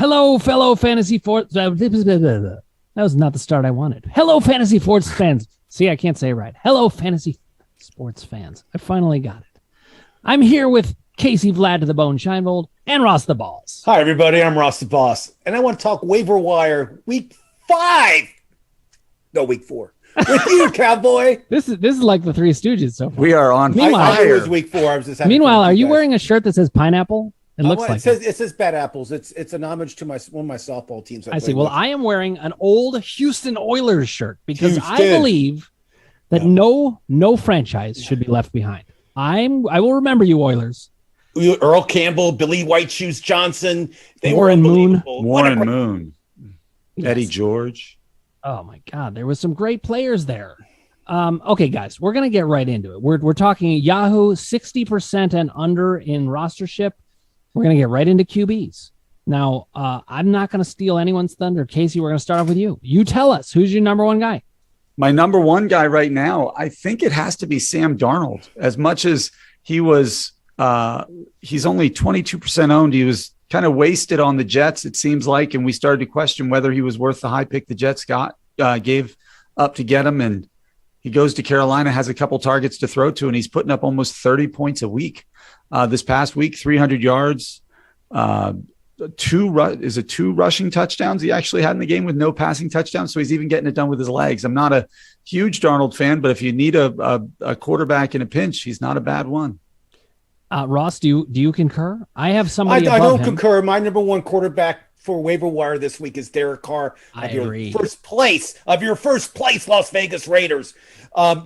Hello, fellow fantasy sports. That was not the start I wanted. Hello, fantasy sports fans. See, I can't say it right. Hello, fantasy sports fans. I finally got it. I'm here with Casey Vlad to the Bone Scheinvold and Ross the Balls. Hi, everybody. I'm Ross the Boss, and I want to talk waiver wire week 5. No, week 4. With you, cowboy. This is like the Three Stooges so far. We are on fire. It was week 4. I was just Meanwhile, are you wearing a shirt that says pineapple? It looks like it says Bad Apples. It's an homage to one of my softball teams. I see. Well, I am wearing an old Houston Oilers shirt because I believe that no franchise should be left behind. I will remember you, Oilers. Earl Campbell, Billy White Shoes Johnson, Warren Moon, yes. Eddie George. Oh my God, there was some great players there. Okay, guys, we're gonna get right into it. We're talking Yahoo 60% and under in rostership. We're gonna get right into QBs. Now, I'm not gonna steal anyone's thunder. Casey, we're gonna start off with you. You tell us who's your number one guy. My number one guy right now, I think it has to be Sam Darnold. As much as he was, he's only 22% owned. He was kind of wasted on the Jets, it seems like, and we started to question whether he was worth the high pick the Jets gave up to get him. And he goes to Carolina, has a couple targets to throw to, and he's putting up almost 30 points a week. This past week, 300 yards, two rushing touchdowns he actually had in the game with no passing touchdowns. So he's even getting it done with his legs. I'm not a huge Darnold fan, but if you need a quarterback in a pinch, he's not a bad one. Ross, do you concur? I have somebody I above don't him. concur. My number one quarterback for waiver wire this week is Derek Carr. I agree. First place, Las Vegas Raiders.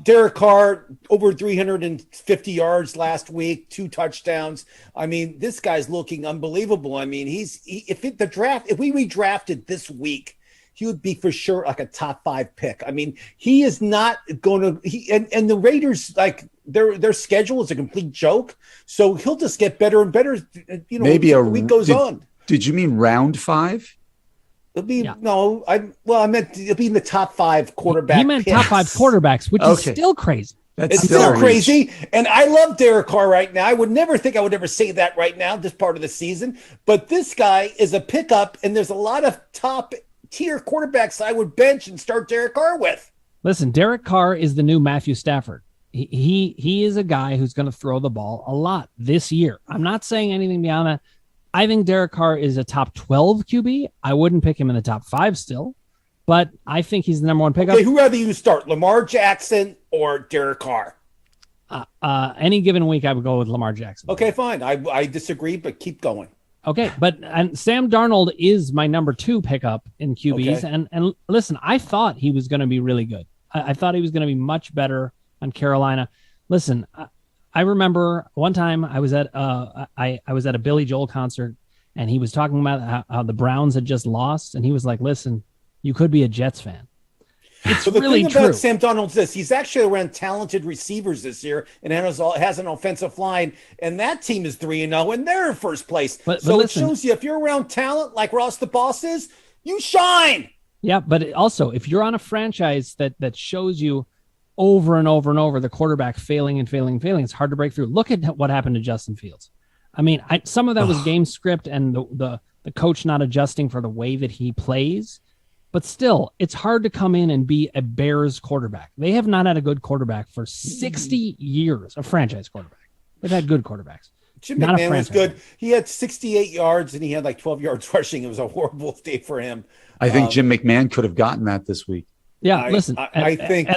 Derek Carr over 350 yards last week, 2 touchdowns. I mean, this guy's looking unbelievable. I mean, if we redrafted this week, he would be for sure like a top 5 pick. I mean, he is not going to. And the Raiders, like their schedule is a complete joke. So he'll just get better and better. Maybe as the week goes on. Did you mean round 5? It'll be I meant it'll be in the top 5 quarterback. He meant picks. top 5 quarterbacks, which is still crazy. It's still crazy. And I love Derek Carr right now. I would never think I would ever say that right now, this part of the season. But this guy is a pickup, and there's a lot of top tier quarterbacks I would bench and start Derek Carr with. Listen, Derek Carr is the new Matthew Stafford. He is a guy who's going to throw the ball a lot this year. I'm not saying anything beyond that. I think Derek Carr is a top 12 QB. I wouldn't pick him in the top 5 still, but I think he's the number one pickup. Okay, who rather you start, Lamar Jackson or Derek Carr? Any given week, I would go with Lamar Jackson. Okay, fine. I disagree, but keep going. Okay, and Sam Darnold is my number 2 pickup in QBs. Okay. And listen, I thought he was going to be really good. I thought he was going to be much better on Carolina. Listen, I remember one time I was at a Billy Joel concert, and he was talking about how the Browns had just lost, and he was like, "Listen, you could be a Jets fan." It's so the really thing true. about Sam Darnold is this: he's actually around talented receivers this year, and has an offensive line, and that team is 3-0, and they're in first place. But listen, it shows you if you're around talent like Ross the Boss is, you shine. Yeah, but also if you're on a franchise that shows you over and over and over the quarterback failing, it's hard to break through. Look at what happened to Justin Fields. I mean, some of that was game script and the coach not adjusting for the way that he plays. But still, it's hard to come in and be a Bears quarterback. They have not had a good quarterback for 60 years, a franchise quarterback. They've had good quarterbacks. Jim McMahon was good. He had 68 yards and he had like 12 yards rushing. It was a horrible day for him. I think Jim McMahon could have gotten that this week. Yeah, listen. I think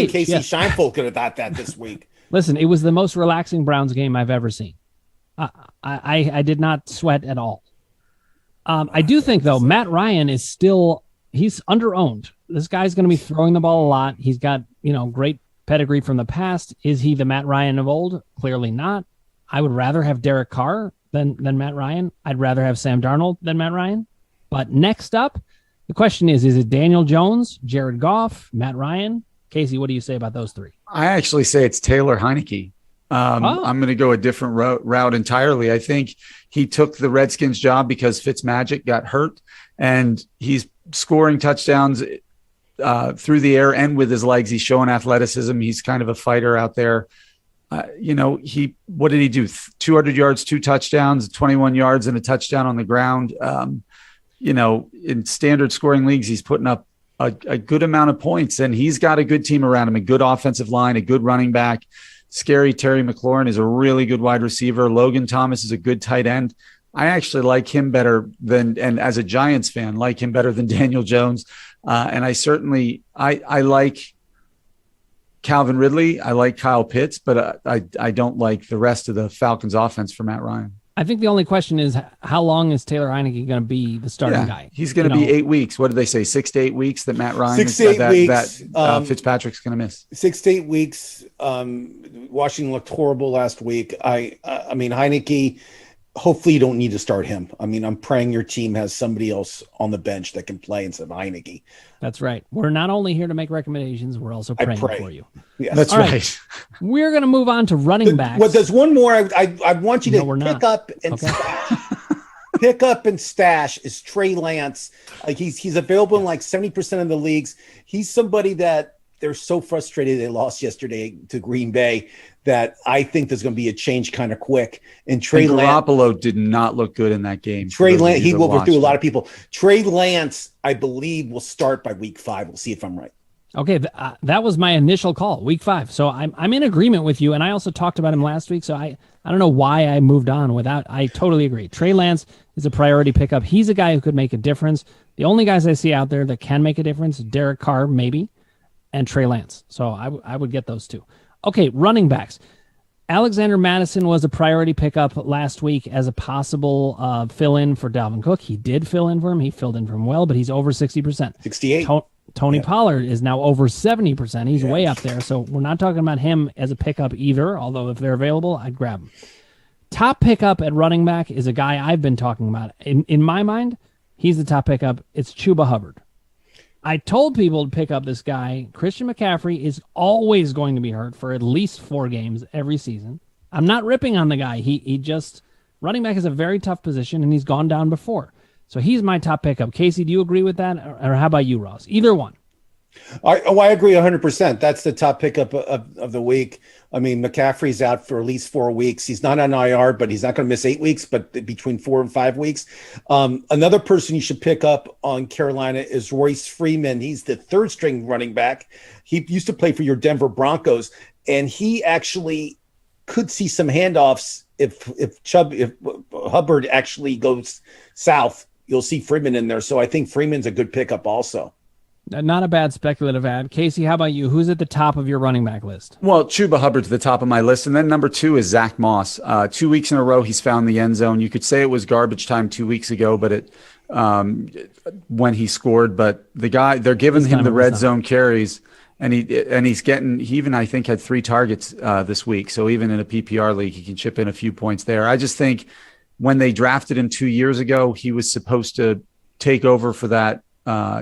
Casey Scheinfeld could have got that this week. Listen, it was the most relaxing Browns game I've ever seen. I did not sweat at all. I do think, though, Matt Ryan is still... He's under-owned. This guy's going to be throwing the ball a lot. He's got, great pedigree from the past. Is he the Matt Ryan of old? Clearly not. I would rather have Derek Carr than Matt Ryan. I'd rather have Sam Darnold than Matt Ryan. But next up, the question is it Daniel Jones, Jared Goff, Matt Ryan? Casey, what do you say about those 3? I actually say it's Taylor Heineke. I'm going to go a different route entirely. I think he took the Redskins job because Fitzmagic got hurt, and he's scoring touchdowns through the air and with his legs. He's showing athleticism. He's kind of a fighter out there. What did he do? 200 yards, 2 touchdowns, 21 yards and a touchdown on the ground. in standard scoring leagues, he's putting up a good amount of points, and he's got a good team around him, a good offensive line, a good running back. Scary Terry McLaurin is a really good wide receiver. Logan Thomas is a good tight end. I actually like him better than, and as a Giants fan, like him better than Daniel Jones. And I like Calvin Ridley. I like Kyle Pitts, but I don't like the rest of the Falcons offense for Matt Ryan. I think the only question is, how long is Taylor Heineke going to be the starting guy? He's going to be 8 weeks. What did they say? 6 to 8 weeks that Matt Ryan, 6 to 8 weeks. Fitzpatrick's going to miss 6 to 8 weeks. Washington looked horrible last week. I mean, Heineke, hopefully you don't need to start him. I mean, I'm praying your team has somebody else on the bench that can play instead of Heineke. That's right. We're not only here to make recommendations, we're also praying for you. Yes. That's right. We're going to move on to running backs. Well, there's one more I want you to pick up and stash. Pick up and stash is Trey Lance. Like he's available in like 70% of the leagues. He's somebody that they're so frustrated they lost yesterday to Green Bay that I think there's going to be a change kind of quick. And Trey Garoppolo did not look good in that game. Trey Lance, he will overthrew a lot of people. Trey Lance, I believe, will start by week 5. We'll see if I'm right. Okay, that was my initial call, week 5. So I'm in agreement with you, and I also talked about him last week. So I don't know why I moved on without. I totally agree. Trey Lance is a priority pickup. He's a guy who could make a difference. The only guys I see out there that can make a difference: Derek Carr, maybe, and Trey Lance. So I would get those two. Okay, running backs. Alexander Madison was a priority pickup last week as a possible fill-in for Dalvin Cook. He did fill in for him. He filled in for him well, but he's over 60%. 68. Tony Pollard is now over 70%. He's way up there. So we're not talking about him as a pickup either, although if they're available, I'd grab them. Top pickup at running back is a guy I've been talking about. In my mind, he's the top pickup. It's Chuba Hubbard. I told people to pick up this guy. Christian McCaffrey is always going to be hurt for at least 4 games every season. I'm not ripping on the guy. He just, running back is a very tough position, and he's gone down before. So he's my top pickup. Casey, do you agree with that? Or how about you, Ross? Either one. I agree 100%. That's the top pickup of the week. I mean, McCaffrey's out for at least 4 weeks. He's not on IR, but he's not going to miss 8 weeks, but between 4 and 5 weeks. Another person you should pick up on Carolina is Royce Freeman. He's the 3rd string running back. He used to play for your Denver Broncos, and he actually could see some handoffs if Hubbard actually goes south. You'll see Freeman in there. So I think Freeman's a good pickup also. Not a bad speculative ad. Casey, how about you? Who's at the top of your running back list? Well, Chuba Hubbard's the top of my list. And then number 2 is Zach Moss. 2 weeks in a row, he's found the end zone. You could say it was garbage time 2 weeks ago, but when he scored, but the guy, they're giving him the red zone carries, and he even, I think, had 3 targets this week. So even in a PPR league, he can chip in a few points there. I just think when they drafted him 2 years ago, he was supposed to take over for that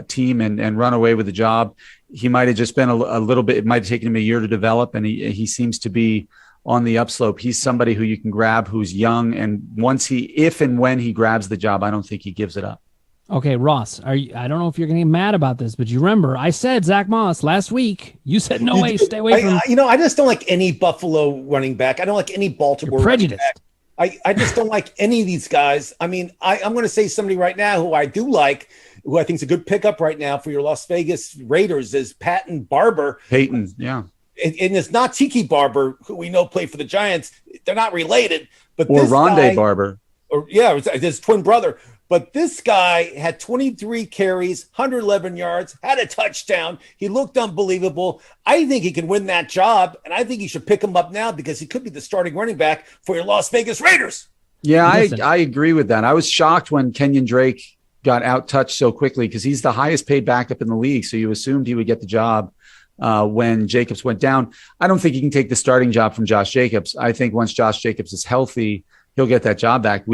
team and run away with the job. He might have just been a little bit, it might have taken him a year to develop, and he seems to be on the upslope. He's somebody who you can grab, who's young, and if and when he grabs the job, I don't think he gives it up. Okay, Ross, I don't know if you're going to get mad about this, but you remember I said Zach Moss last week. You said no way, stay away from him. I just don't like any Buffalo running back. I don't like any Baltimore running back. I just don't like any of these guys. I mean, I'm going to say somebody right now who I do like, who I think is a good pickup right now for your Las Vegas Raiders, is Peyton Barber. Peyton, yeah. And it's not Tiki Barber, who we know played for the Giants. They're not related. But or Rondé Barber. It's his twin brother. But this guy had 23 carries, 111 yards, had a touchdown. He looked unbelievable. I think he can win that job, and I think you should pick him up now because he could be the starting running back for your Las Vegas Raiders. Yeah, I agree with that. I was shocked when Kenyon Drake got out-touched so quickly because he's the highest paid backup in the league, so you assumed he would get the job when Jacobs went down. I don't think he can take the starting job from Josh Jacobs. I think once Josh Jacobs is healthy, he'll get that job back.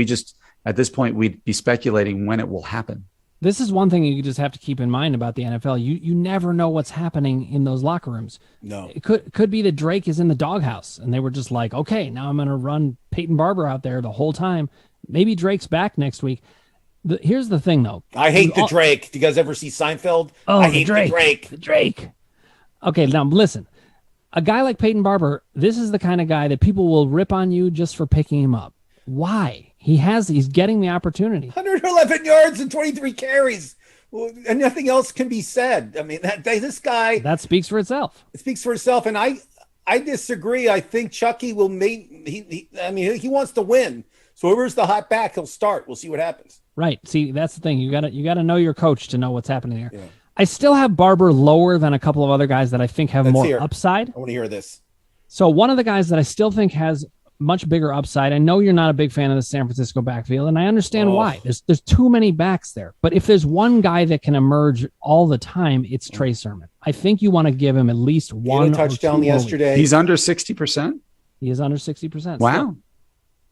At this point, we'd be speculating when it will happen. This is one thing you just have to keep in mind about the NFL. You never know what's happening in those locker rooms. No. It could be that Drake is in the doghouse, and they were just like, okay, now I'm going to run Peyton Barber out there the whole time. Maybe Drake's back next week. Here's the thing, though. I hate the Drake. Do you guys ever see Seinfeld? Oh, I hate the Drake. The Drake. Okay, now listen. A guy like Peyton Barber, this is the kind of guy that people will rip on you just for picking him up. Why? He's getting the opportunity. 111 yards and 23 carries. Well, and nothing else can be said. I mean, this guy. That speaks for itself. It speaks for itself. And I disagree. I think Chucky will make, he wants to win. So whoever's the hot back, he'll start. We'll see what happens. Right. See, that's the thing. You gotta know your coach to know what's happening there. Yeah. I still have Barber lower than a couple of other guys that I think have more upside. I want to hear this. So one of the guys that I still think has much bigger upside. I know you're not a big fan of the San Francisco backfield, and I understand why. There's too many backs there. But if there's one guy that can emerge all the time, it's Trey Sermon. I think you want to give him at least one touchdown yesterday. He's under 60%. He is under 60%. Wow. So.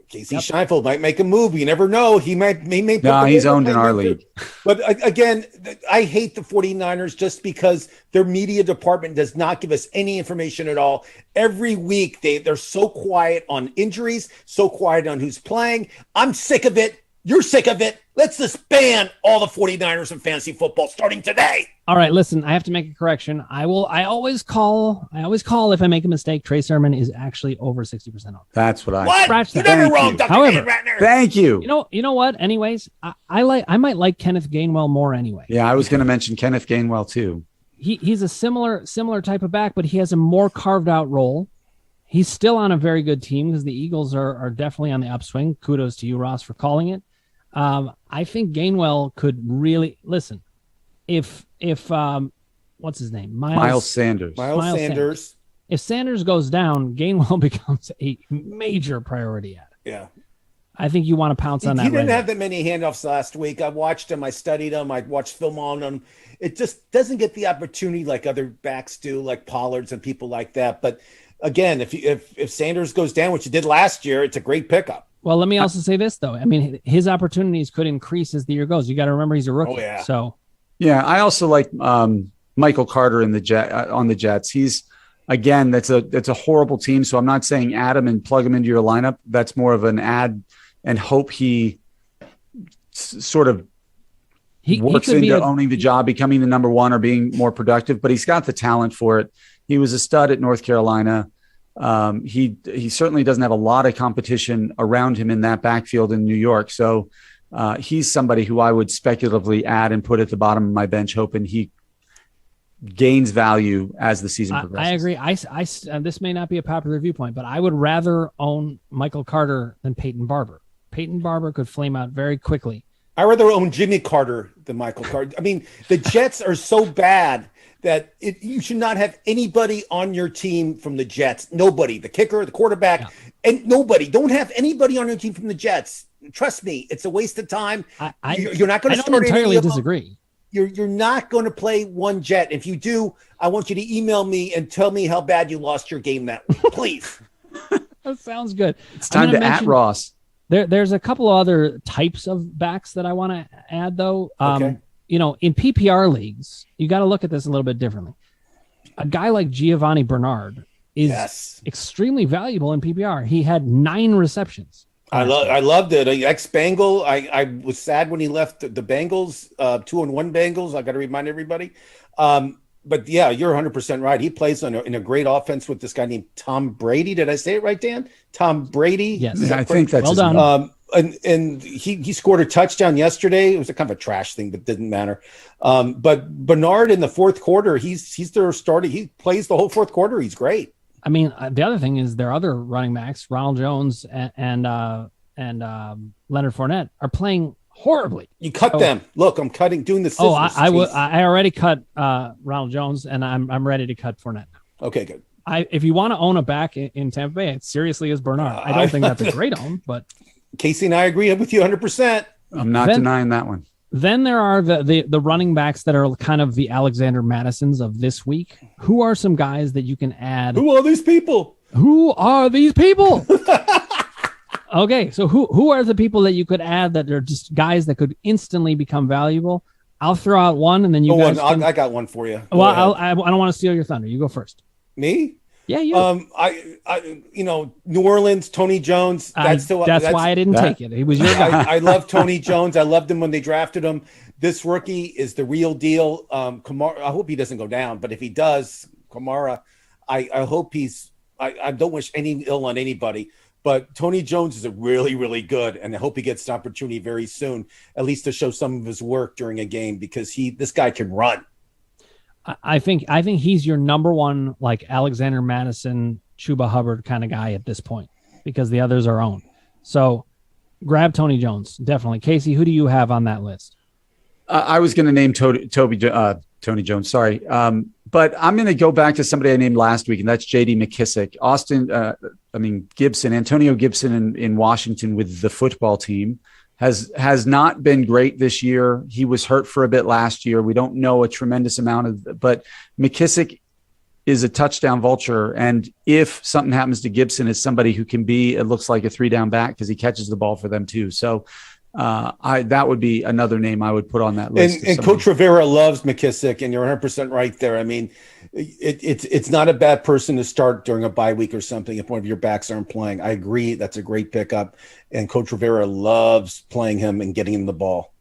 Casey Scheinfeld might make a move. You never know. He may. No, he's owned in our league. But again, I hate the 49ers just because their media department does not give us any information at all. Every week, they're so quiet on injuries, so quiet on who's playing. I'm sick of it. You're sick of it. Let's just ban all the 49ers in fantasy football starting today. All right, listen, I have to make a correction. I always call if I make a mistake. Trey Sermon is actually over 60% off. That's what I What? You're never wrong, Dr. However, Ratner. Thank you. You know what? Anyways, I might like Kenneth Gainwell more anyway. Yeah, I was going to mention Kenneth Gainwell too. He's a similar type of back, but he has a more carved out role. He's still on a very good team because the Eagles are definitely on the upswing. Kudos to you, Ross, for calling it. I think Gainwell could really listen. If what's his name? Miles Sanders. Miles Sanders. If Sanders goes down, Gainwell becomes a major priority at it. Yeah. I think you want to pounce on that. He didn't have that many handoffs last week. I watched him. I studied him. I watched film on him. It just doesn't get the opportunity like other backs do, like Pollards and people like that. But again, if Sanders goes down, which he did last year, it's a great pickup. Well, let me also say this, though. I mean, his opportunities could increase as the year goes. You got to remember he's a rookie. Oh, yeah. So, yeah, I also like Michael Carter in on the Jets. He's again, that's a horrible team. So I'm not saying add him and plug him into your lineup. That's more of an add and hope he sort of works into owning the job, becoming the number one or being more productive. But he's got the talent for it. He was a stud at North Carolina. He certainly doesn't have a lot of competition around him in that backfield in New York. So he's somebody who I would speculatively add and put at the bottom of my bench, hoping he gains value as the season progresses. I agree. This may not be a popular viewpoint, but I would rather own Michael Carter than Peyton Barber. Peyton Barber could flame out very quickly. I'd rather own Jimmy Carter than Michael Carter. I mean, the Jets are so bad that you should not have anybody on your team from the Jets. Nobody. The kicker, the quarterback, and nobody. Don't have anybody on your team from the Jets. Trust me, it's a waste of time. You're not going to start. I don't entirely disagree. You're not going to play one Jet. If you do, I want you to email me and tell me how bad you lost your game that week, please. That sounds good. It's time to at Ross. There's a couple of other types of backs that I want to add, though. Okay. In PPR leagues, you got to look at this a little bit differently. A guy like Giovanni Bernard is extremely valuable in PPR. He had 9 receptions. I loved it. Ex-Bengal. I was sad when he left the Bengals, 2-1 Bengals. I got to remind everybody. But yeah, you're 100% right. He plays in a great offense with this guy named Tom Brady. Did I say it right, Dan? Tom Brady. Yes, I think that's well done. And he scored a touchdown yesterday. It was a kind of a trash thing, but it didn't matter. But Bernard in the fourth quarter, he's their starter. He plays the whole fourth quarter. He's great. I mean, the other thing is their other running backs, Ronald Jones and Leonard Fournette, are playing horribly. You cut them. Look, I'm doing the. I already cut Ronald Jones, and I'm ready to cut Fournette. Okay, good. If you want to own a back in Tampa Bay, it seriously is Bernard. I don't think that's a great own, but Casey and I agree with you 100%. I'm not denying that one. Then there are the running backs that are kind of the Alexander Madisons of this week. Who are some guys that you can add? Who are these people? Okay, so who are the people that you could add that are just guys that could instantly become valuable? I'll throw out one, and then you guys. I got one for you. Well, I don't want to steal your thunder. You go first. Me? Yeah, you. New Orleans, Tony Jones. That's why I didn't take it. He was your guy. I love Tony Jones. I loved him when they drafted him. This rookie is the real deal. Kamara. I hope he doesn't go down, but if he does, Kamara, I hope he's. I don't wish any ill on anybody. But Tony Jones is a really, really good, and I hope he gets an opportunity very soon, at least to show some of his work during a game, because this guy can run. I think he's your number one, like Alexander Madison, Chuba Hubbard kind of guy at this point, because the others are owned. So grab Tony Jones, definitely. Casey, who do you have on that list? I was going to name Tony Jones, sorry. But I'm going to go back to somebody I named last week, and that's J.D. McKissick. Antonio Gibson in Washington with the football team has not been great this year. He was hurt for a bit last year. We don't know a tremendous amount but McKissick is a touchdown vulture. And if something happens to Gibson, is somebody who can be, it looks like a 3-down back, because he catches the ball for them too. So that would be another name I would put on that list. And Coach Rivera loves McKissick, and you're 100% right there. I mean, it's not a bad person to start during a bye week or something if one of your backs aren't playing. I agree. That's a great pickup. And Coach Rivera loves playing him and getting him the ball.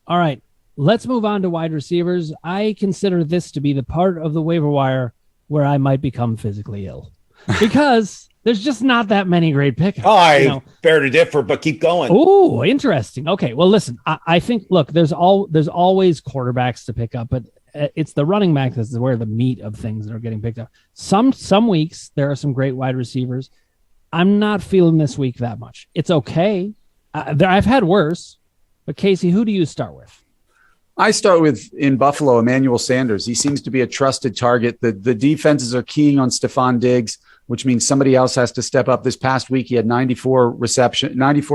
All right, let's move on to wide receivers. I consider this to be the part of the waiver wire where I might become physically ill, because there's just not that many great pickups. I bear to differ, but keep going. Oh, interesting. Okay, well, listen, I think, look, there's always quarterbacks to pick up, but it's the running back that's where the meat of things that are getting picked up. Some weeks there are some great wide receivers. I'm not feeling this week that much. It's okay. I've had worse, but Casey, who do you start with? I start with, in Buffalo, Emmanuel Sanders. He seems to be a trusted target. The defenses are keying on Stephon Diggs, which means somebody else has to step up. This past week, he had 94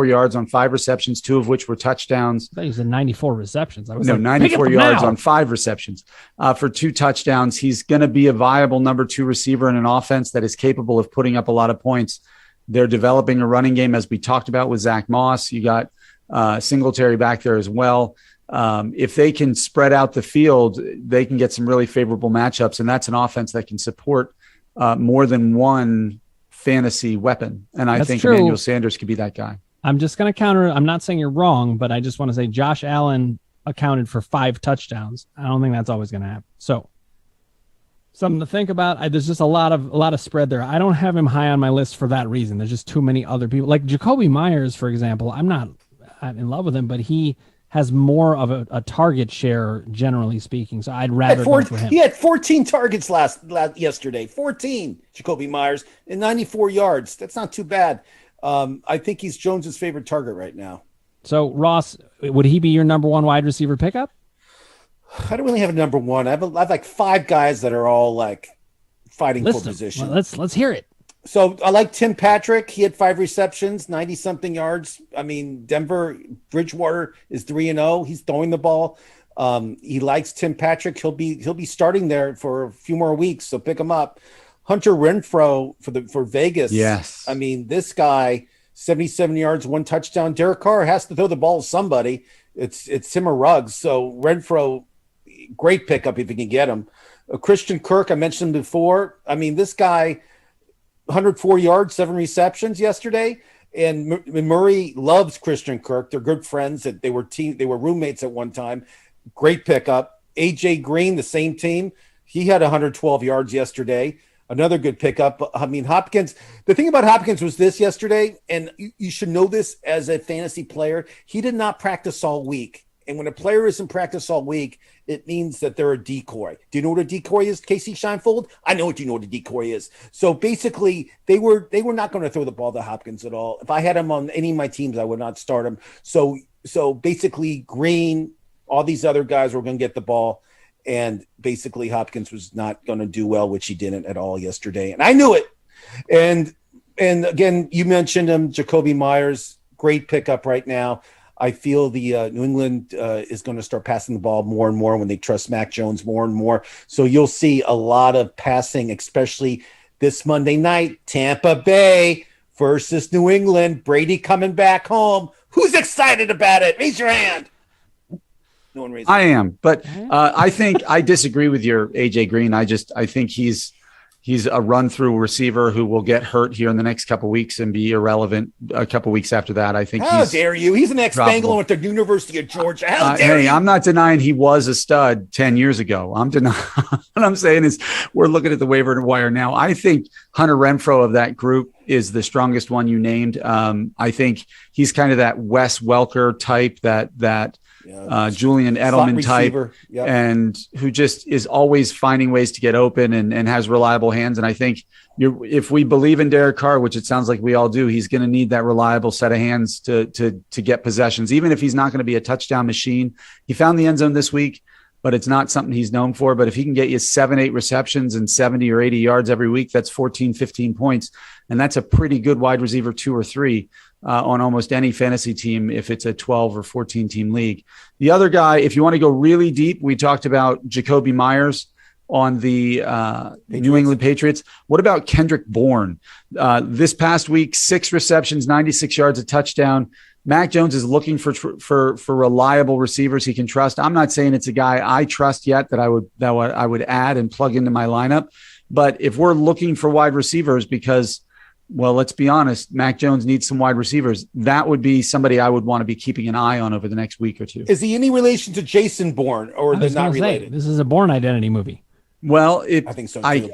yards on 5 receptions, 2 of which were touchdowns. I thought he was at 94 receptions. 94 yards on 5 receptions for 2 touchdowns. He's going to be a viable number 2 receiver in an offense that is capable of putting up a lot of points. They're developing a running game, as we talked about with Zach Moss. You got Singletary back there as well. If they can spread out the field, they can get some really favorable matchups, and that's an offense that can support more than one fantasy weapon. And I think Emmanuel Sanders could be that guy. I'm just going to counter. I'm not saying you're wrong, but I just want to say Josh Allen accounted for 5 touchdowns. I don't think that's always going to happen. So something to think about. There's just a lot of spread there. I don't have him high on my list for that reason. There's just too many other people. Like Jacoby Myers, for example. I'm not in love with him, but he has more of a target share, generally speaking. So I'd rather go for him. He had 14 targets yesterday. 14, Jacoby Myers, and 94 yards. That's not too bad. I think he's Jones's favorite target right now. So, Ross, would he be your number 1 wide receiver pickup? I don't really have a number 1. I have like 5 guys that are all like fighting for position. Well, let's hear it. So I like Tim Patrick. He had 5 receptions, 90-something yards. I mean, Denver, Bridgewater is 3-0. He's throwing the ball. He likes Tim Patrick. He'll be starting there for a few more weeks, so pick him up. Hunter Renfrow for Vegas. Yes. I mean, this guy, 77 yards, 1 touchdown. Derek Carr has to throw the ball to somebody. It's him or Ruggs. So Renfrow, great pickup if you can get him. Christian Kirk, I mentioned him before. I mean, this guy, 104 yards, 7 receptions yesterday. And Murray loves Christian Kirk. They're good friends. They were roommates at one time. Great pickup. AJ Green, the same team. He had 112 yards yesterday. Another good pickup. I mean, Hopkins, the thing about Hopkins was this yesterday, and you should know this as a fantasy player, he did not practice all week. And when a player isn't practice all week, it means that they're a decoy. Do you know what a decoy is, Casey Scheinfold? I know what you know what a decoy is. So basically, they were not going to throw the ball to Hopkins at all. If I had him on any of my teams, I would not start him. So basically, Green, all these other guys were going to get the ball, and basically Hopkins was not going to do well, which he didn't at all yesterday. And I knew it. And again, you mentioned him, Jacoby Myers, great pickup right now. I feel the New England is going to start passing the ball more and more when they trust Mac Jones more and more. So you'll see a lot of passing, especially this Monday night, Tampa Bay versus New England. Brady coming back home. Who's excited about it? Raise your hand. No one raised. I am, but I think I disagree with your AJ Green. I think he's he's a run through receiver who will get hurt here in the next couple of weeks and be irrelevant a couple of weeks after that. I think. How dare you? He's an ex-Bengal at the University of Georgia. How dare you? I'm not denying he was a stud 10 years ago. I'm denying. What I'm saying is we're looking at the waiver wire now. I think Hunter Renfrow of that group is the strongest one you named. I think he's kind of that Wes Welker type, that Julian Edelman type, and who just is always finding ways to get open and has reliable hands. And I think if we believe in Derek Carr, which it sounds like we all do, he's going to need that reliable set of hands to get possessions, even if he's not going to be a touchdown machine. He found the end zone this week, but it's not something he's known for. But if he can get you 7-8 receptions and 70 or 80 yards every week, that's 14, 15 points. And that's a pretty good wide receiver 2 or 3 on almost any fantasy team if it's a 12 or 14 team league. The other guy, if you want to go really deep, we talked about Jacoby Myers on the New England Patriots. What about Kendrick Bourne? This past week, 6 receptions, 96 yards, a touchdown. Mac Jones is looking for reliable receivers he can trust. I'm not saying it's a guy I trust yet that I would add and plug into my lineup. But if we're looking for wide receivers, because, well, let's be honest, Mac Jones needs some wide receivers, that would be somebody I would want to be keeping an eye on over the next week or two. Is he any relation to Jason Bourne, or they're not related? This is a Bourne Identity movie. Well, I think so too.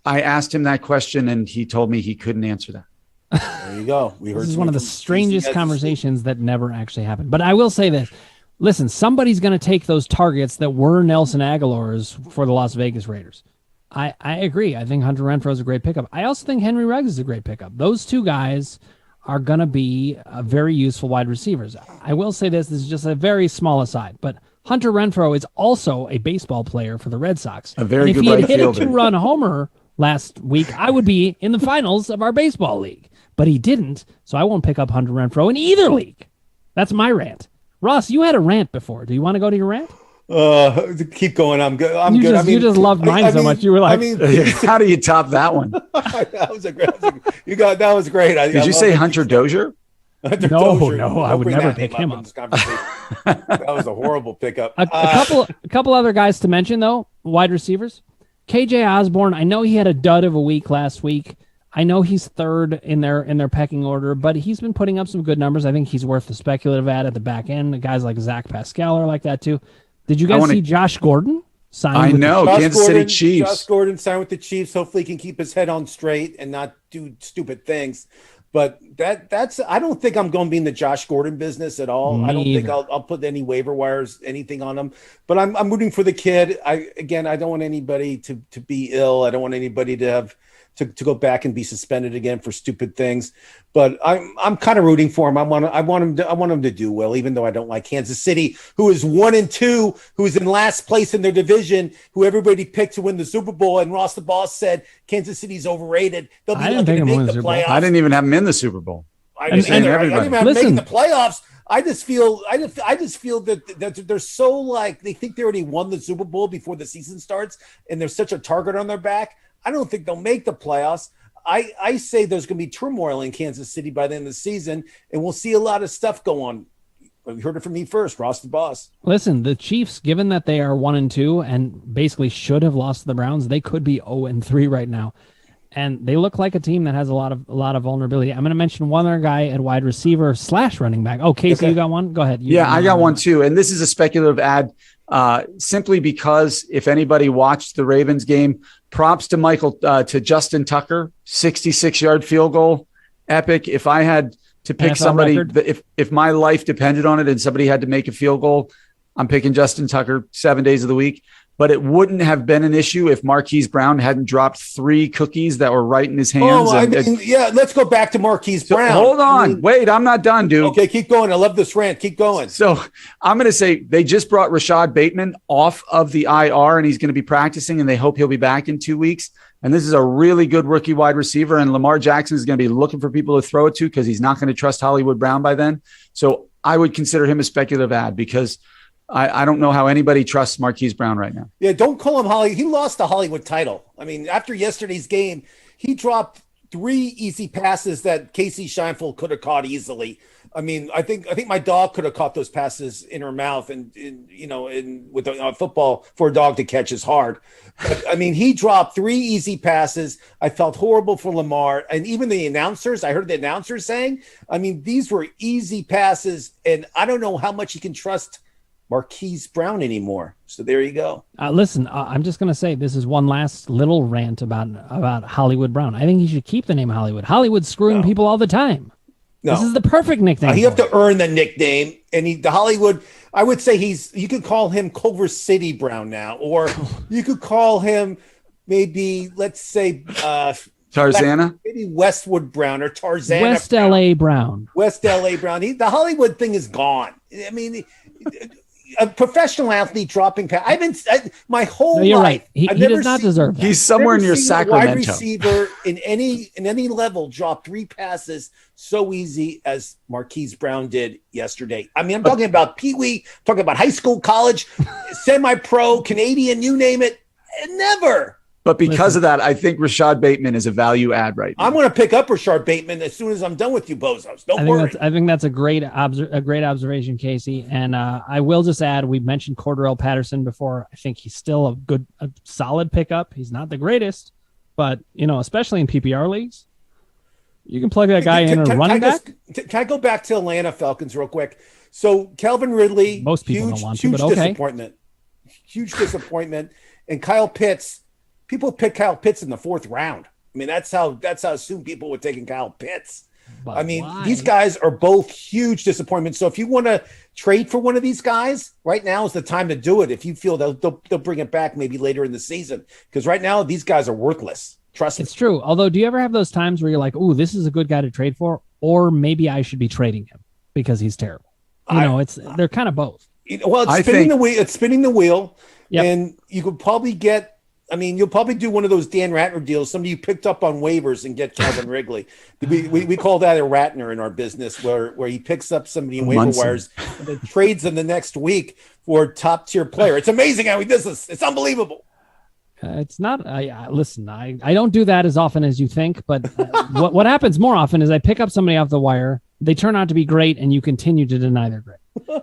I asked him that question and he told me he couldn't answer that. There you go. This is one of the strangest conversations that never actually happened. But I will say this. Listen, somebody's going to take those targets that were Nelson Aguilar's for the Las Vegas Raiders. I agree. I think Hunter Renfrow is a great pickup. I also think Henry Ruggs is a great pickup. Those two guys are going to be very useful wide receivers. I will say this is just a very small aside, but Hunter Renfrow is also a baseball player for the Red Sox. A very good right fielder. If he had hit a 2-run homer last week, I would be in the finals of our baseball league. But he didn't, so I won't pick up Hunter Renfrow in either league. That's my rant. Ross, you had a rant before. Do you want to go to your rant? Keep going. I'm good. I'm good. You just loved mine so much. You were like, how do you top that one? That was great. Did you say Hunter Dozier? No, I would never pick him up. That was a horrible pickup. A couple other guys to mention, though, wide receivers. KJ Osborne, I know he had a dud of a week last week. I know he's third in their pecking order, but he's been putting up some good numbers. I think he's worth the speculative ad at the back end. The guys like Zach Pascal are like that too. Did you guys see Josh Gordon sign? Kansas City Chiefs. Josh Gordon signed with the Chiefs. Hopefully, he can keep his head on straight and not do stupid things. But that's I don't think I'm going to be in the Josh Gordon business at all. I don't think I'll put any waiver wires, anything on him. But I'm rooting for the kid. I don't want anybody to be ill. I don't want anybody to have to go back and be suspended again for stupid things. But I'm kind of rooting for him. I want him to do well, even though I don't like Kansas City, who is 1-2, who is in last place in their division, who everybody picked to win the Super Bowl. And Ross the Boss said Kansas City's overrated. They'll be lucky to make the playoffs. I didn't even have them in the Super Bowl. I didn't even have them making the playoffs. I just feel that they're so like they think they already won the Super Bowl before the season starts, and there's such a target on their back. I don't think they'll make the playoffs. I say there's going to be turmoil in Kansas City by the end of the season, and we'll see a lot of stuff go on. You heard it from me first, Ross the Boss. Listen, the Chiefs, given that they are 1-2 and basically should have lost to the Browns, they could be 0-3 right now, and they look like a team that has a lot of vulnerability. I'm going to mention one other guy at wide receiver / running back. Oh, Casey, You got one? Go ahead. I got one too, and this is a speculative ad. Simply because if anybody watched the Ravens game, props to Justin Tucker, 66-yard field goal, epic. If I had to pick somebody, if my life depended on it and somebody had to make a field goal, I'm picking Justin Tucker 7 days of the week. But it wouldn't have been an issue if Marquise Brown hadn't dropped 3 cookies that were right in his hands. Let's go back to Marquise Brown. Hold on. Wait, I'm not done, dude. Okay, keep going. I love this rant. Keep going. So I'm going to say they just brought Rashad Bateman off of the IR, and he's going to be practicing, and they hope he'll be back in 2 weeks. And this is a really good rookie wide receiver, and Lamar Jackson is going to be looking for people to throw it to because he's not going to trust Hollywood Brown by then. So I would consider him a speculative ad because I don't know how anybody trusts Marquise Brown right now. Yeah, don't call him Holly. He lost the Hollywood title. I mean, after yesterday's game, he dropped 3 easy passes that Casey Scheinfeld could have caught easily. I mean, I think my dog could have caught those passes in her mouth, and with football for a dog to catch is hard. But I mean, he dropped 3 easy passes. I felt horrible for Lamar, and even the announcers. I heard the announcers saying, I mean, these were easy passes, and I don't know how much you can trust Marquise Brown anymore. So there you go. Listen, I'm just going to say this is one last little rant about Hollywood Brown. I think he should keep the name Hollywood. Hollywood's screwing people all the time. No. This is the perfect nickname. You have to earn the nickname. And the Hollywood, I would say you could call him Culver City Brown now, or you could call him maybe, let's say, Tarzana? Maybe Westwood Brown or Tarzana. West Brown. LA Brown. West LA Brown. The Hollywood thing is gone. I mean, a professional athlete dropping my whole life. You're right. He does not deserve that. He's somewhere near Sacramento. Wide receiver in any level drop 3 passes so easy as Marquise Brown did yesterday. I mean, I'm talking about Pee Wee, talking about high school, college, semi-pro, Canadian, you name it. Never. But because of that, I think Rashad Bateman is a value add right now. I'm going to pick up Rashad Bateman as soon as I'm done with you, bozos. Don't worry. I think that's a great observation, Casey. And I will just add, we mentioned Cordarrelle Patterson before. I think he's still a solid pickup. He's not the greatest, but especially in PPR leagues, you can plug that guy in a running back. Can I go back to Atlanta Falcons real quick? So Calvin Ridley, most people don't want to, but okay. Huge disappointment, and Kyle Pitts. People pick Kyle Pitts in the 4th round. I mean, that's how soon people were taking Kyle Pitts. But I mean, these guys are both huge disappointments. So if you want to trade for one of these guys, right now is the time to do it. If you feel they'll bring it back maybe later in the season, because right now these guys are worthless. Trust me. It's true. Although, do you ever have those times where you're like, "Ooh, this is a good guy to trade for," or maybe I should be trading him because he's terrible? They're kind of both. Well, it's spinning the wheel, yep. And you could probably get. I mean, you'll probably do one of those Dan Ratner deals. Somebody you picked up on waivers and get Calvin Wrigley. We call that a Ratner in our business, where he picks up somebody in waiver wires and then trades them the next week for a top tier player. It's amazing how he does this. It's unbelievable. It's not. Listen, I don't do that as often as you think, but what happens more often is I pick up somebody off the wire. They turn out to be great, and you continue to deny they're great.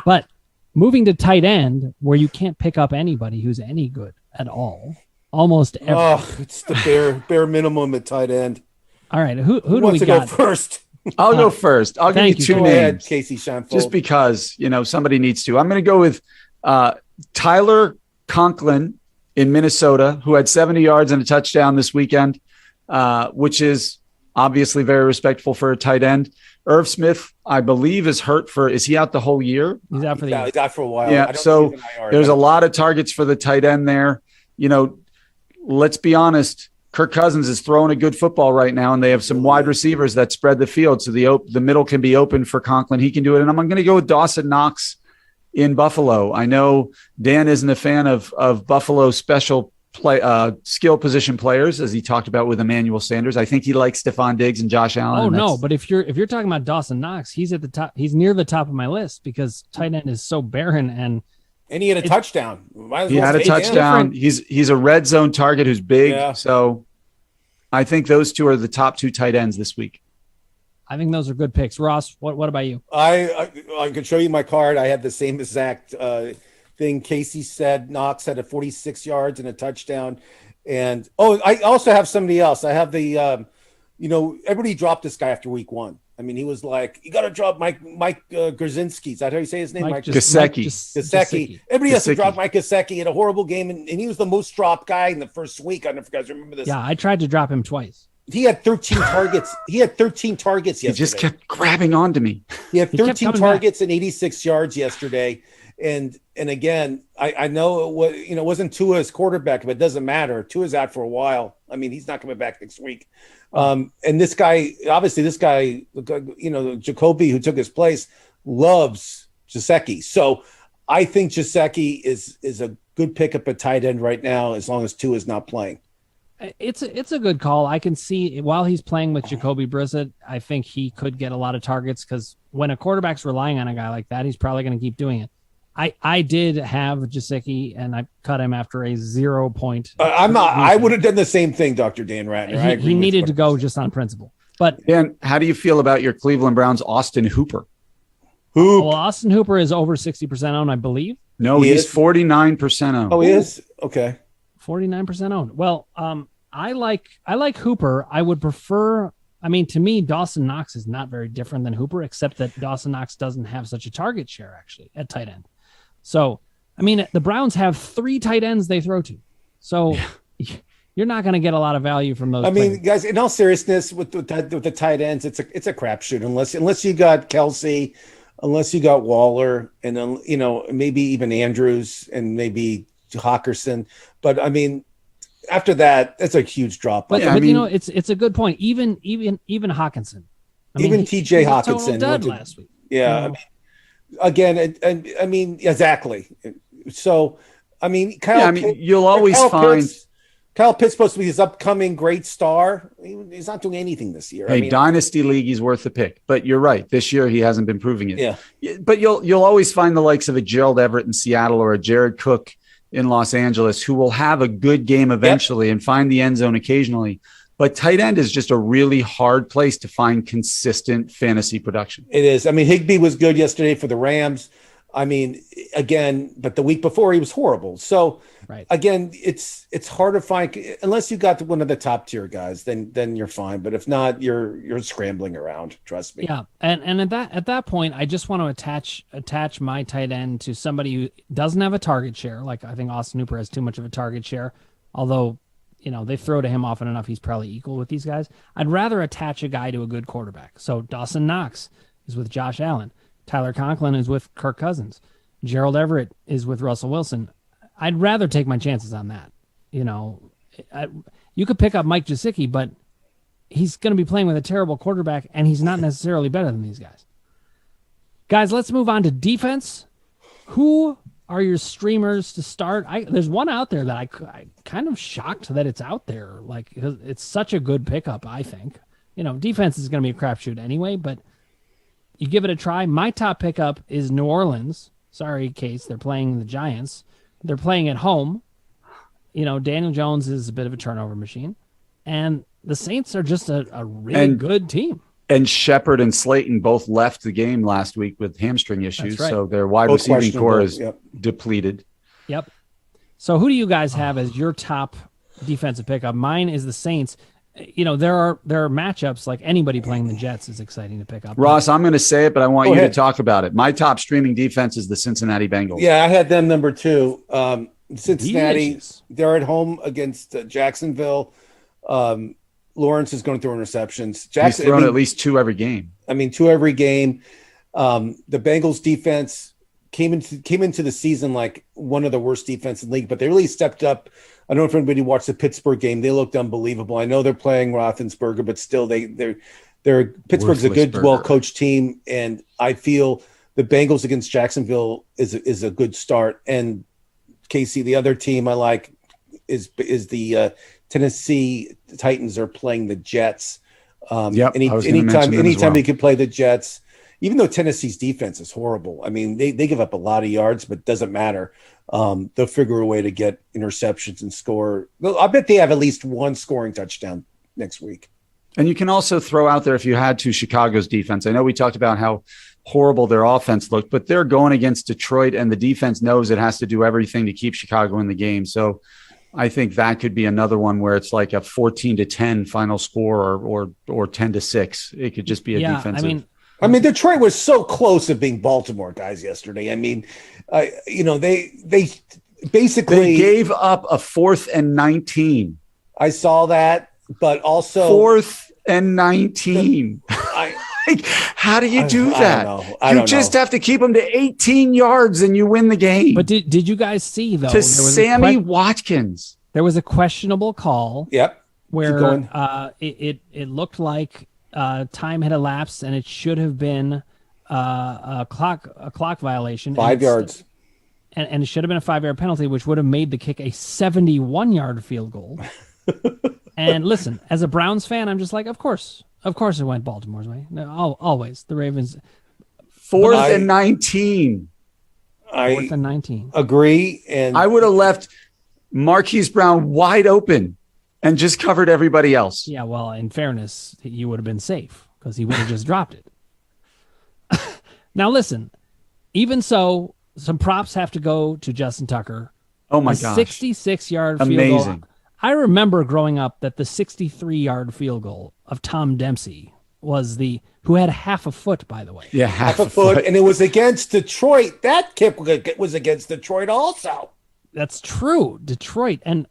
But moving to tight end, where you can't pick up anybody who's any good at all, almost ever. Oh, it's the bare minimum at tight end. All right, who do wants we to got? go first? I'll go first. I'll give you 2 names. Ahead, Casey Schoenfeld. Just because somebody needs to. I'm going to go with Tyler Conklin in Minnesota, who had 70 yards and a touchdown this weekend, which is obviously very respectful for a tight end. Irv Smith, I believe, is hurt is he out the whole year? He's out for the year. He's out for a while. Yeah, so there's a lot of targets for the tight end there. Let's be honest, Kirk Cousins is throwing a good football right now, and they have some wide receivers that spread the field, so the middle can be open for Conklin. He can do it, and I'm going to go with Dawson Knox in Buffalo. I know Dan isn't a fan of Buffalo special skill position players, as he talked about with Emmanuel Sanders. I think he likes Stephon Diggs and Josh Allen. Oh no, but if you're talking about Dawson Knox, he's at the top. He's near the top of my list because tight end is so barren, and he had a touchdown. He had a touchdown. He's a red zone target who's big. Yeah. So I think those 2 are the top 2 tight ends this week. I think those are good picks. Ross, what about you? I can show you my card. I had the same exact thing Casey said. Knox had a 46 yards and a touchdown. And I also have somebody else. I have the everybody dropped this guy after week 1. I mean, he was like, you got to drop Mike Grzinski. Is that how you say his name? Mike Gesicki. Everybody has to drop Mike Gesicki. Had a horrible game, and he was the most dropped guy in the first week. I don't know if you guys remember this. Yeah, I tried to drop him twice. He had 13 targets. He had 13 targets yesterday. He just kept grabbing onto me. He had 13 targets and 86 yards yesterday. And again, I know it wasn't Tua's quarterback, but it doesn't matter. Tua's out for a while. I mean, he's not coming back next week. And this guy, Jacoby, who took his place, loves Gesicki. So I think Gesicki is a good pickup at tight end right now, as long as Tua's not playing. It's a good call. I can see while he's playing with Jacoby Brissett, I think he could get a lot of targets because when a quarterback's relying on a guy like that, he's probably going to keep doing it. I did have Gesicki, and I cut him after a 0 point. I would have done the same thing, Dr. Dan Ratner. He needed to go just on principle. But and how do you feel about your Cleveland Browns, Austin Hooper? Well, Austin Hooper is over 60% owned, I believe. No, he's 49% owned. Oh, he is? Okay. 49% owned. Well, I like Hooper. I would prefer. I mean, to me, Dawson Knox is not very different than Hooper, except that Dawson Knox doesn't have such a target share actually at tight end. So, I mean, the Browns have 3 tight ends they throw to. So you're not going to get a lot of value from those. I mean, guys, in all seriousness, with the tight ends, it's a crapshoot unless you got Kelsey, unless you got Waller, and then maybe even Andrews and maybe Hawkinson. But I mean, after that, that's a huge drop. But it's a good point. Even Hawkinson, TJ Hawkinson dud last week. Yeah, again, I mean, exactly. So, I mean, you'll always find Kyle Pitt's supposed to be his upcoming great star. He's not doing anything this year. Hey, Dynasty League, he's worth the pick. But you're right. This year, he hasn't been proving it. Yeah. But you'll always find the likes of a Gerald Everett in Seattle or a Jared Cook in Los Angeles who will have a good game eventually and find the end zone occasionally. But tight end is just a really hard place to find consistent fantasy production. It is. I mean, Higbee was good yesterday for the Rams. I mean, again, but the week before he was horrible. So again, it's hard to find unless you got one of the top tier guys, then you're fine. But if not, you're scrambling around. Trust me. Yeah, and at that point, I just want to attach my tight end to somebody who doesn't have a target share. Like I think Austin Hooper has too much of a target share, although they throw to him often enough. He's probably equal with these guys. I'd rather attach a guy to a good quarterback. So Dawson Knox is with Josh Allen. Tyler Conklin is with Kirk Cousins. Gerald Everett is with Russell Wilson. I'd rather take my chances on that. You could pick up Mike Gesicki, but he's going to be playing with a terrible quarterback, and he's not necessarily better than these guys. Guys, let's move on to defense. Who are your streamers to start? There's one out there that I kind of shocked that it's out there. Like, it's such a good pickup, I think. Defense is going to be a crapshoot anyway, but you give it a try. My top pickup is New Orleans. Sorry, Case. They're playing the Giants. They're playing at home. Daniel Jones is a bit of a turnover machine. And the Saints are just a really good team. And Shepard and Slayton both left the game last week with hamstring issues. Right. So their wide receiving core is depleted. Yep. So who do you guys have as your top defensive pickup? Mine is the Saints. There are matchups like anybody playing the Jets is exciting to pick up. Ross, I'm going to say it, but I want you to talk about it. My top streaming defense is the Cincinnati Bengals. Yeah, I had them number 2. Cincinnati, they're at home against Jacksonville. Lawrence is going to throw interceptions. He's thrown at least 2 every game. 2 every game. The Bengals defense came into the season like one of the worst defense in the league, but they really stepped up. I don't know if anybody watched the Pittsburgh game. They looked unbelievable. I know they're playing Roethlisberger, but still they're Pittsburgh's a good, well-coached team, and I feel the Bengals against Jacksonville is a good start. And Casey, the other team I like is the Tennessee Titans are playing the Jets. Anytime you can play the Jets, even though Tennessee's defense is horrible. I mean, they give up a lot of yards, but it doesn't matter. They'll figure a way to get interceptions and score. I bet they have at least one scoring touchdown next week. And you can also throw out there, if you had to, Chicago's defense. I know we talked about how horrible their offense looked, but they're going against Detroit, and the defense knows it has to do everything to keep Chicago in the game. So I think that could be another one where it's like a 14-10 final score or 10-6. It could just be a defensive. I mean, Detroit was so close to being Baltimore guys yesterday. I mean, they basically gave up a 4th and 19. I saw that, but also 4th and 19. How do you do that? I don't just know. have to keep them to 18 yards and you win the game. But did you guys see though? To Sammy Watkins, there was a questionable call. Yep. Where it looked like time had elapsed and it should have been a clock violation. 5 yards. And it should have been a 5-yard penalty, which would have made the kick a 71-yard field goal. And listen, as a Browns fan, I'm just like, of course it went Baltimore's way. No, always the Ravens. 4th and 19. 4th and 19. Agree. And I would have left Marquise Brown wide open. and just covered everybody else. Yeah, well, in fairness, you would have been safe because he would have just dropped it. Now, listen, even so, some props have to go to Justin Tucker. Oh, my gosh. 66-yard field Amazing. goal. I remember growing up that the 63-yard field goal of Tom Dempsey was who had half a foot, by the way. Yeah, half a foot. And it was against Detroit. That kick was against Detroit also. That's true. Detroit. And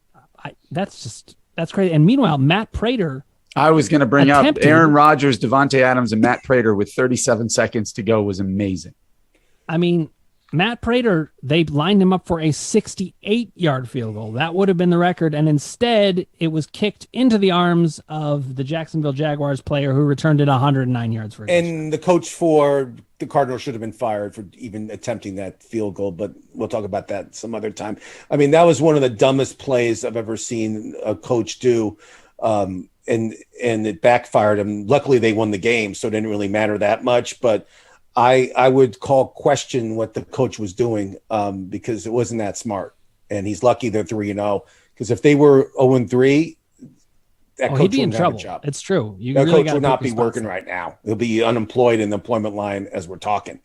that's crazy. And meanwhile, Matt Prater. I was going to bring up Aaron Rodgers, Devontae Adams, and Matt Prater with 37 seconds to go was amazing. I mean, Matt Prater, they lined him up for a 68-yard field goal. That would have been the record. And instead, it was kicked into the arms of the Jacksonville Jaguars player who returned it 109 yards for a touchdown. And the coach for the Cardinals should have been fired for even attempting that field goal, but we'll talk about that some other time. I mean, that was one of the dumbest plays I've ever seen a coach do. And it backfired him. Luckily, they won the game, so it didn't really matter that much. But I would question what the coach was doing because it wasn't that smart. And he's lucky they're 3-0 because if they were 0-3, that coach he'd be in wouldn't trouble. have a job. It's true. That really coach would not be working right now. He'll be unemployed in the employment line as we're talking.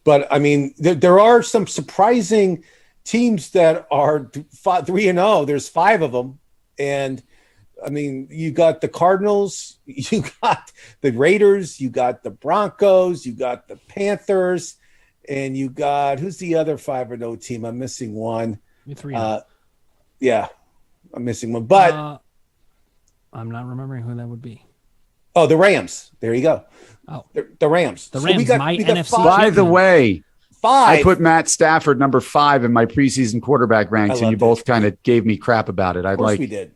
But I mean, there are some surprising teams that are 3-0. There's 5 of them, and I mean, you got the Cardinals, you got the Raiders, you got the Broncos, you got the Panthers, and you got who's the other 5-0 team? I'm missing one. Yeah, I'm missing one, but I'm not remembering who that would be. Oh, the Rams. There you go. Oh, the Rams. The Rams. We got NFC. By the way, 5. I put Matt Stafford number 5 in my preseason quarterback ranks, and you both kind of gave me crap about it. Of course we did.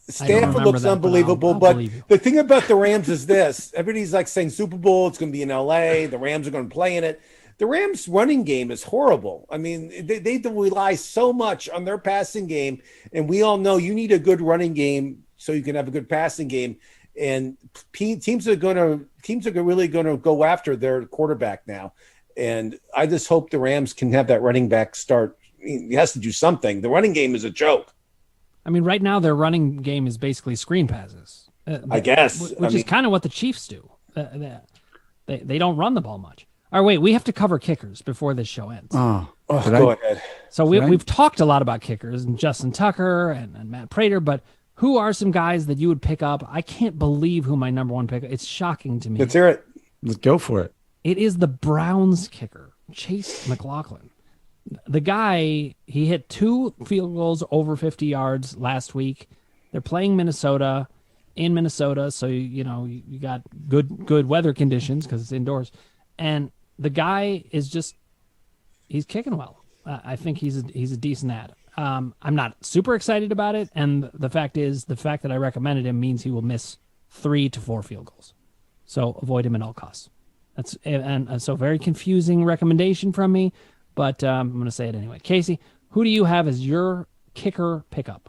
Stanford looks unbelievable, but the thing about the Rams is this: everybody's like saying Super Bowl, it's going to be in LA. The Rams are going to play in it. The Rams' running game is horrible. I mean, they rely so much on their passing game, and we all know you need a good running game so you can have a good passing game. And teams are really going to go after their quarterback now. And I just hope the Rams can have that running back start. He has to do something. The running game is a joke. I mean, right now their running game is basically screen passes. I guess. Which is kind of what the Chiefs do. They don't run the ball much. All right, wait, we have to cover kickers before this show ends. Go ahead. So we've talked a lot about kickers and Justin Tucker and Matt Prater, but who are some guys that you would pick up? I can't believe who my number one pick is. It's shocking to me. Let's hear it. Let's go for it. It is the Browns kicker, Chase McLaughlin. The guy, he hit 2 field goals over 50 yards last week. They're playing Minnesota, so you got good weather conditions because it's indoors. And the guy is he's kicking well. I think he's a decent ad. I'm not super excited about it, and the fact that I recommended him means he will miss 3 to 4 field goals. So avoid him at all costs. So very confusing recommendation from me, but I'm going to say it anyway. Casey, who do you have as your kicker pickup?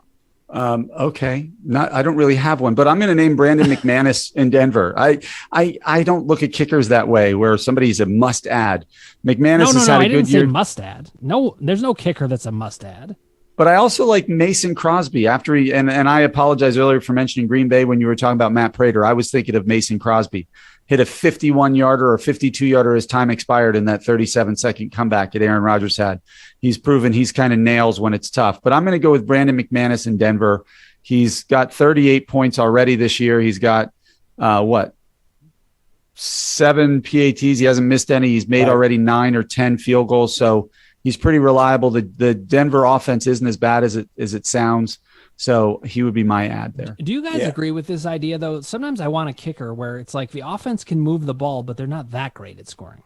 Okay. I don't really have one, but I'm going to name Brandon McManus in Denver. I don't look at kickers that way where somebody's a must add. McManus has had a good year. I didn't say must add. No, there's no kicker that's a must add. But I also like Mason Crosby after and I apologize earlier for mentioning Green Bay when you were talking about Matt Prater. I was thinking of Mason Crosby. Hit a 51-yarder or 52-yarder as time expired in that 37-second comeback that Aaron Rodgers had. He's proven he's kind of nails when it's tough. But I'm going to go with Brandon McManus in Denver. He's got 38 points already this year. He's got, 7 PATs. He hasn't missed any. He's made already 9 or 10 field goals. So he's pretty reliable. The Denver offense isn't as bad as it sounds. So he would be my ad there. Do you guys agree with this idea, though? Sometimes I want a kicker where it's like the offense can move the ball, but they're not that great at scoring.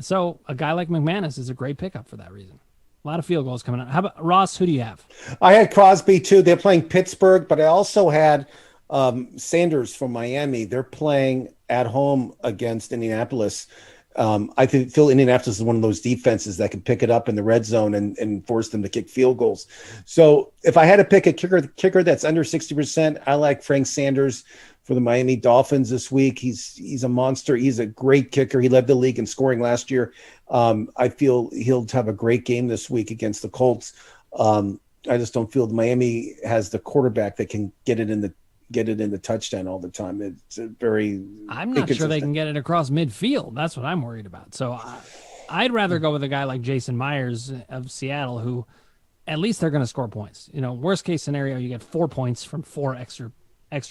So a guy like McManus is a great pickup for that reason. A lot of field goals coming out. How about Ross? Who do you have? I had Crosby, too. They're playing Pittsburgh, but I also had Sanders from Miami. They're playing at home against Indianapolis. I feel Indianapolis is one of those defenses that can pick it up in the red zone and force them to kick field goals. So if I had to pick a kicker that's under 60%, I like Frank Sanders for the Miami Dolphins this week. He's a monster. He's a great kicker. He led the league in scoring last year. I feel he'll have a great game this week against the Colts. don't feel Miami has the quarterback that can get it in the touchdown all the time. It's a very. I'm not sure they can get it across midfield. That's what I'm worried about. So I'd rather go with a guy like Jason Myers of Seattle, who at least they're going to score points. Worst case scenario, you get 4 points from 4 extra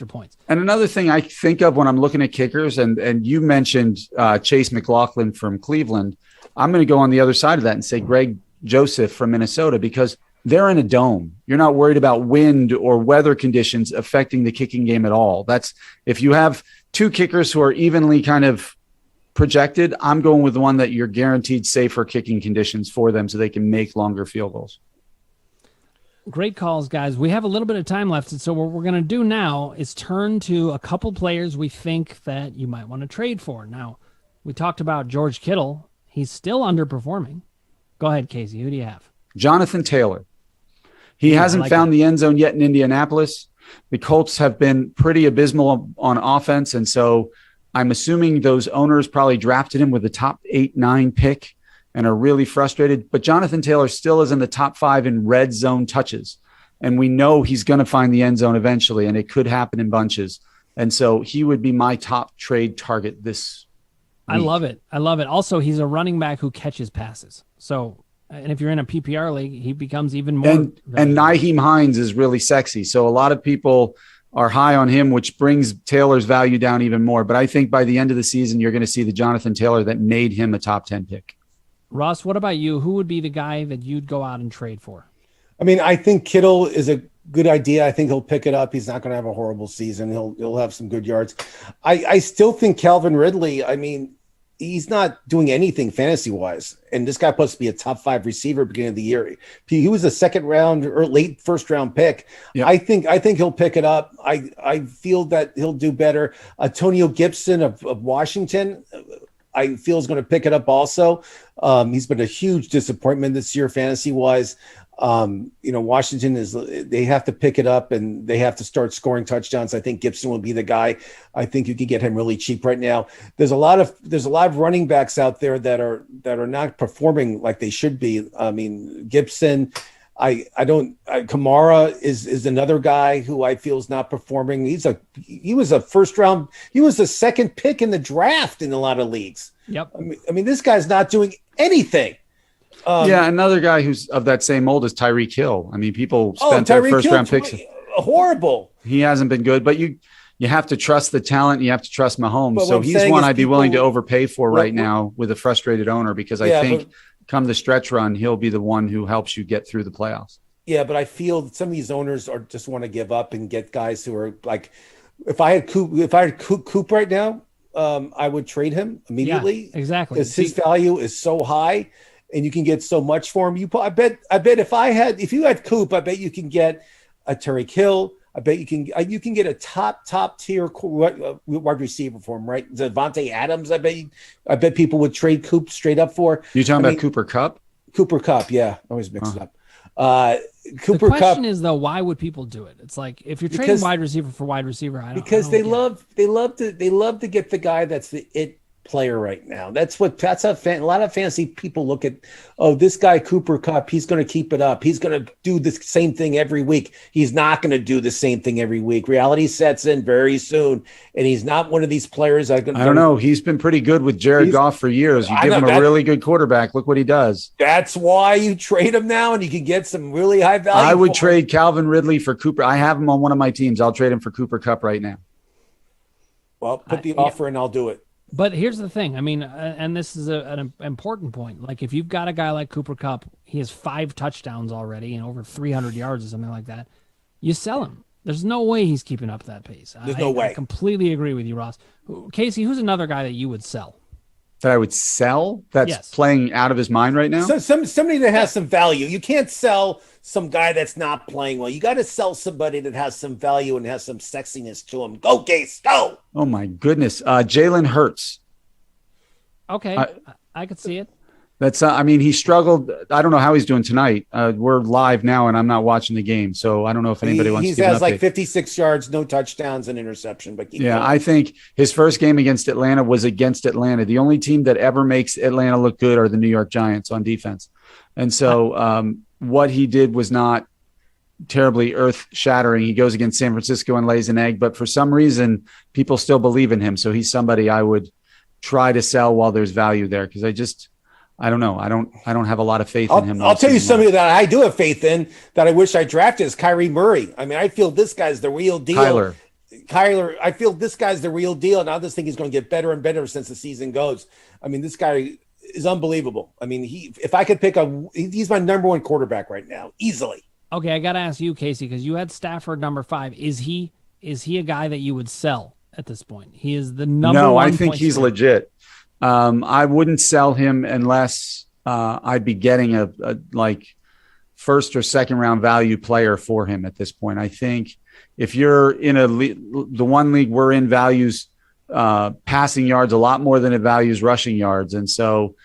points. And another thing I think of when I'm looking at kickers, and you mentioned Chase McLaughlin from Cleveland, I'm going to go on the other side of that and say Greg Joseph from Minnesota, because they're in a dome. You're not worried about wind or weather conditions affecting the kicking game at all. That's if you have 2 kickers who are evenly kind of projected, I'm going with the one that you're guaranteed safer kicking conditions for them so they can make longer field goals. Great calls, guys. We have a little bit of time left. And so what we're going to do now is turn to a couple players we think that you might want to trade for. Now, we talked about George Kittle. He's still underperforming. Go ahead, Casey. Who do you have? Jonathan Taylor. He hasn't found the end zone yet in Indianapolis. The Colts have been pretty abysmal on offense, and so I'm assuming those owners probably drafted him with the top 8-9 pick and are really frustrated. But Jonathan Taylor still is in the top 5 in red zone touches, and we know he's going to find the end zone eventually, and it could happen in bunches. And so he would be my top trade target this week. I love it. Also, he's a running back who catches passes. So, and if you're in a PPR league, he becomes even more. And Nyheim Hines is really sexy. So a lot of people are high on him, which brings Taylor's value down even more. But I think by the end of the season, you're going to see the Jonathan Taylor that made him a top 10 pick. Ross, what about you? Who would be the guy that you'd go out and trade for? I mean, I think Kittle is a good idea. I think he'll pick it up. He's not going to have a horrible season. He'll have some good yards. I still think Calvin Ridley, I mean, he's not doing anything fantasy-wise. And this guy supposed to be a top 5 receiver at the beginning of the year. He was a second round or late first round pick. Yeah. I think he'll pick it up. I feel that he'll do better. Antonio Gibson of Washington, I feel is going to pick it up also. He's been a huge disappointment this year fantasy-wise. Washington they have to pick it up and they have to start scoring touchdowns. I think Gibson will be the guy. I think you could get him really cheap right now. There's a lot of running backs out there that are not performing like they should be. I mean, Gibson, Kamara is another guy who I feel is not performing. He was a second pick in the draft in a lot of leagues. Yep. I mean, this guy's not doing anything. Another guy who's of that same mold is Tyreek Hill. I mean, people spent their first round picks. Horrible. He hasn't been good, but you have to trust the talent. You have to trust Mahomes. So he's one I'd be willing to overpay for right now with a frustrated owner, because I think come the stretch run, he'll be the one who helps you get through the playoffs. Yeah, but I feel that some of these owners just want to give up and get guys who are like, if I had Coop right now, I would trade him immediately. Yeah, exactly. Because his value is so high. And you can get so much for him. I bet if you had Coop, I bet you can get a Tyreek Hill. I bet you can get a top tier wide receiver for him, right? Devontae Adams. I bet people would trade Coop straight up for. You talking about Cooper Kupp? Cooper Kupp, yeah, I always mix it up. The question is though, why would people do it? It's like if you're trading wide receiver for wide receiver, they love to get the guy that's the it player right now. That's how a lot of fantasy people look at. Oh, this guy Cooper Kupp, he's going to keep it up. He's going to do the same thing every week. He's not going to do the same thing every week. Reality sets in very soon, and he's not one of these players. I don't know. He's been pretty good with Jared Goff for years. You give him a really good quarterback. Look what he does. That's why you trade him now, and you can get some really high value. I would trade Calvin Ridley for Cooper. I have him on one of my teams. I'll trade him for Cooper Kupp right now. Well, put the offer and I'll do it. But here's the thing. I mean, and this is an important point. Like if you've got a guy like Cooper Kupp, he has 5 touchdowns already and over 300 yards or something like that. You sell him. There's no way he's keeping up that pace. There's no way. I completely agree with you, Ross. Casey, who's another guy that you would sell? That I would sell? That's playing out of his mind right now? So somebody that has some value. You can't sell some guy that's not playing well. You got to sell somebody that has some value and has some sexiness to him. Go, Case, go! Oh, my goodness. Jalen Hurts. Okay, I could see it. That's. He struggled. I don't know how he's doing tonight. We're live now, and I'm not watching the game, so I don't know if anybody wants to give an update. He has like 56 yards, no touchdowns, and interception. But I think his first game against Atlanta was against Atlanta. The only team that ever makes Atlanta look good are the New York Giants on defense, and so what he did was not terribly earth-shattering. He goes against San Francisco and lays an egg, but for some reason, people still believe in him. So he's somebody I would try to sell while there's value there, because I don't know. I don't have a lot of faith in him. I'll tell you somebody that I do have faith in that I wish I drafted is Kyrie Murray. I mean, I feel this guy's the real deal. Kyler, I feel this guy's the real deal, and I just think he's going to get better and better since the season goes. I mean, this guy is unbelievable. I mean, if I could pick he's my number one quarterback right now, easily. Okay, I got to ask you, Casey, because you had Stafford number 5. Is he a guy that you would sell at this point? He is the number one. No, I think he's legit. I wouldn't sell him unless I'd be getting a like first or second round value player for him at this point. I think if you're in the one league we're in values passing yards a lot more than it values rushing yards. And so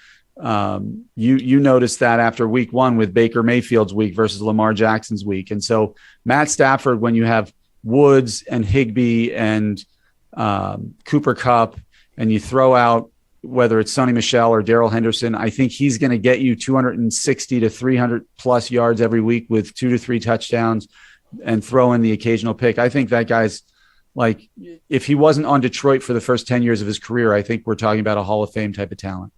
you noticed that after week 1 with Baker Mayfield's week versus Lamar Jackson's week. And so Matt Stafford, when you have Woods and Higbee and Cooper Kupp, and you throw out whether it's Sonny Michel or Darrell Henderson, I think he's going to get you 260 to 300 plus yards every week with 2 to 3 touchdowns and throw in the occasional pick. I think that guy's like, if he wasn't on Detroit for the first 10 years of his career, I think we're talking about a Hall of Fame type of talent.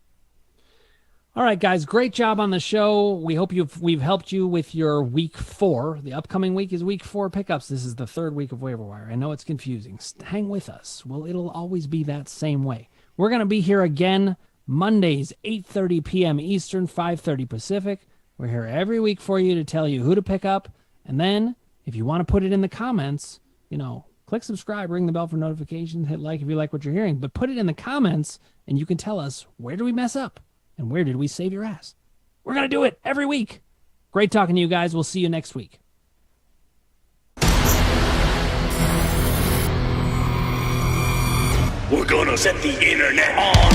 All right, guys, great job on the show. We hope we've helped you with your week 4. The upcoming week is week 4 pickups. This is the 3rd week of Waiver Wire. I know it's confusing. Hang with us. Well, it'll always be that same way. We're going to be here again Mondays, 8:30 p.m. Eastern, 5:30 Pacific. We're here every week for you to tell you who to pick up. And then if you want to put it in the comments, click subscribe, ring the bell for notifications, hit like if you like what you're hearing. But put it in the comments, and you can tell us, where do we mess up? And where did we save your ass? We're going to do it every week. Great talking to you guys. We'll see you next week. We're gonna set the internet on